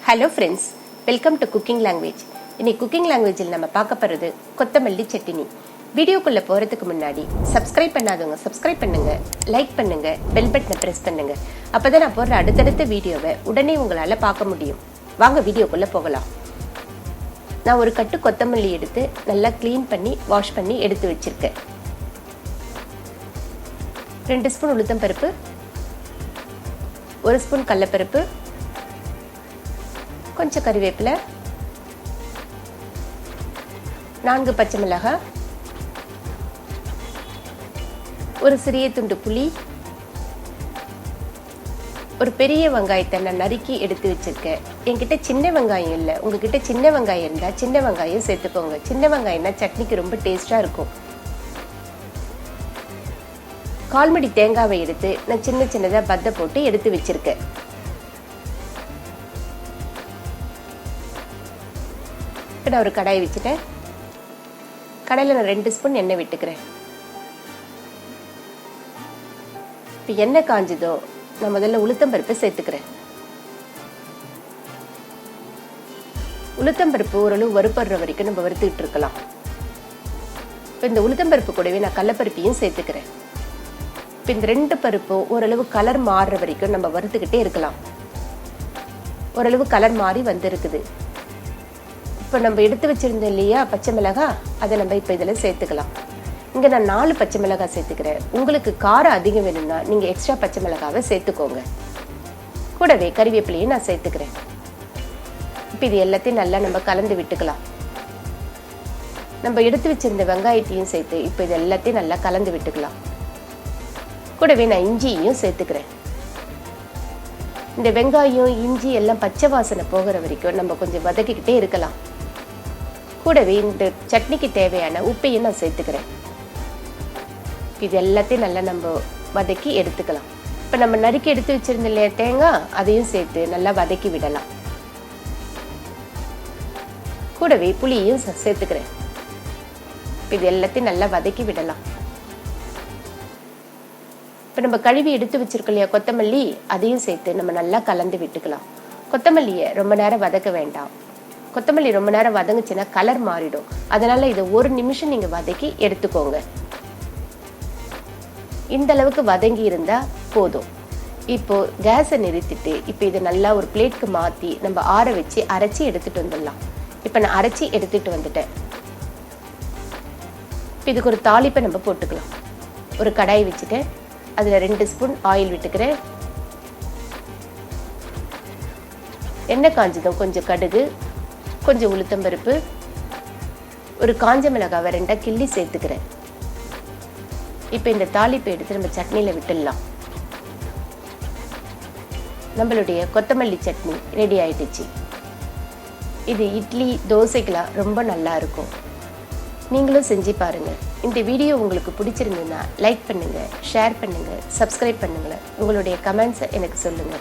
Hello friends, welcome to cooking language. இன்னைக்கு cooking லாங்குவேஜில் நம்ம பார்க்க போகிறது கொத்தமல்லி சட்னி. வீடியோக்குள்ளே போகிறதுக்கு முன்னாடி சப்ஸ்கிரைப் பண்ணாதவங்க சப்ஸ்கிரைப் பண்ணுங்க, லைக் பண்ணுங்க, பெல் பட்டனை ப்ரெஸ் பண்ணுங்க. அப்போ தான் நான் போடுற அடுத்தடுத்த வீடியோவை உடனே உங்களால் பார்க்க முடியும். வாங்க வீடியோக்குள்ளே போகலாம். நான் ஒரு கட்டு கொத்தமல்லி எடுத்து நல்லா க்ளீன் பண்ணி வாஷ் பண்ணி எடுத்து வச்சிருக்கேன். 2 ஸ்பூன் உளுத்தம்பருப்பு, 1 ஸ்பூன் கடலைப்பருப்பு, கொஞ்சம் கறிவேப்பிலை, 4 பச்சை மிளகாய், ஒரு சிறிய துண்டு புளி, ஒரு பெரிய வெங்காயத்தை நான் நறுக்கி எடுத்து வச்சிருக்கேன். என்கிட்ட சின்ன வெங்காயம் இல்லை. உங்ககிட்ட சின்ன வெங்காயம் இருந்தால் சின்ன வெங்காயம் சேர்த்துக்கோங்க. சின்ன வெங்காயம்னா சட்னிக்கு ரொம்ப டேஸ்டாக இருக்கும். 1/4 மடி தேங்காவை எடுத்து நான் சின்ன சின்னதாக பத்தை போட்டு எடுத்து வச்சிருக்கேன். நான் ஒரு கடாயை வச்சுட்டேன். கடாயில் நான் 2 ஸ்பூன் எண்ணெய் விட்டுக்கிறேன். இப்போ எண்ணெய் காஞ்சதோ நான் முதல்ல உளுத்தம்பருப்பை சேர்த்துக்கிறேன். உளுத்தம்பருப்பு ஓரளவு வறுப்படுற வரைக்கும் நம்ம வறுத்துக்கிட்டு இருக்கலாம். இப்போ இந்த உளுத்தம்பருப்பு கூடவே நான் கடலைப்பருப்பையும் சேர்த்துக்கிறேன். இப்போ இந்த 2 பருப்பும் ஓரளவு கலர் மாறுற வரைக்கும் நம்ம வறுத்துக்கிட்டே இருக்கலாம். ஓரளவு கலர் மாறி வந்துருக்குது. இப்போ நம்ம எடுத்து வச்சிருந்தோம் இல்லையா பச்சை மிளகாய், அதை நம்ம இப்போ இதில் சேர்த்துக்கலாம். இங்கே நான் 4 பச்சை மிளகாய் சேர்த்துக்கிறேன். உங்களுக்கு காரம் அதிகம் வேணும்னா நீங்கள் எக்ஸ்ட்ரா பச்சை மிளகாவை சேர்த்துக்கோங்க. கூடவே கறிவேப்பிலையும் நான் சேர்த்துக்கிறேன். இப்போ இது எல்லாத்தையும் நல்லா நம்ம கலந்து விட்டுக்கலாம். நம்ம எடுத்து வச்சிருந்த வெங்காயத்தையும் சேர்த்து இப்போ இது எல்லாத்தையும் நல்லா கலந்து விட்டுக்கலாம். கூடவே நான் இஞ்சியையும் சேர்த்துக்கிறேன். இந்த வெங்காயம் இஞ்சி எல்லாம் பச்சை வாசனை போகிற வரைக்கும் நம்ம கொஞ்சம் வதக்கிக்கிட்டே இருக்கலாம். கூடவே இந்த சட்னிக்கு தேவையான உப்பையும் நான் சேர்த்துக்கிறேன். இது எல்லாத்தையும் நல்லா நம்ம வதக்கி எடுத்துக்கலாம். இப்போ நம்ம நறுக்கி எடுத்து வச்சிருந்த இல்லையா தேங்காய், அதையும் சேர்த்து நல்லா வதக்கி விடலாம். கூடவே புளியையும் சேர்த்துக்கிறேன். இது எல்லாத்தையும் நல்லா வதக்கி விடலாம். இப்போ நம்ம கழுவி எடுத்து வச்சிருக்கோம் இல்லையா கொத்தமல்லி, அதையும் சேர்த்து நம்ம நல்லா கலந்து விட்டுக்கலாம். கொத்தமல்லியை ரொம்ப நேரம் வதக்க வேண்டாம். கொத்தமல்லி ரொம்ப நேரம் வதங்குச்சுன்னா கலர் மாறிடும். அதனால இதை 1 நிமிஷம் நீங்க வதக்கி எடுத்துக்கோங்க. இந்த அளவுக்கு வதங்கி இருந்தா போதும். இப்போ கேஸை நிறுத்திட்டு இப்போ இதை நல்லா ஒரு பிளேட்க்கு மாற்றி நம்ம ஆற வச்சு அரைச்சி எடுத்துட்டு வந்துடலாம். இப்போ நான் அரைச்சி எடுத்துட்டு வந்துட்டேன். இப்போ இதுக்கு ஒரு தாளிப்பை நம்ம போட்டுக்கலாம். ஒரு கடாய் வச்சுட்டேன். அதில் 2 ஸ்பூன் ஆயில் விட்டுக்கிறேன். எண்ணெய் காஞ்சதும் கொஞ்சம் கடுகு, கொஞ்சம் உளுத்தம்பருப்பு, ஒரு காஞ்ச மிளகாவை 2 கிள்ளி சேர்த்துக்கிறேன். இப்போ இந்த தாளிப்பை எடுத்து நம்ம சட்னியில் விட்டுடலாம். நம்மளுடைய கொத்தமல்லி சட்னி ரெடி ஆயிடுச்சு. இது இட்லி தோசைக்கெல்லாம் ரொம்ப நல்லா இருக்கும். நீங்களும் செஞ்சு பாருங்க. இந்த வீடியோ உங்களுக்கு பிடிச்சிருந்ததுன்னா லைக் பண்ணுங்க, ஷேர் பண்ணுங்க, சப்ஸ்கிரைப் பண்ணுங்க. உங்களுடைய கமெண்ட்ஸை எனக்கு சொல்லுங்க.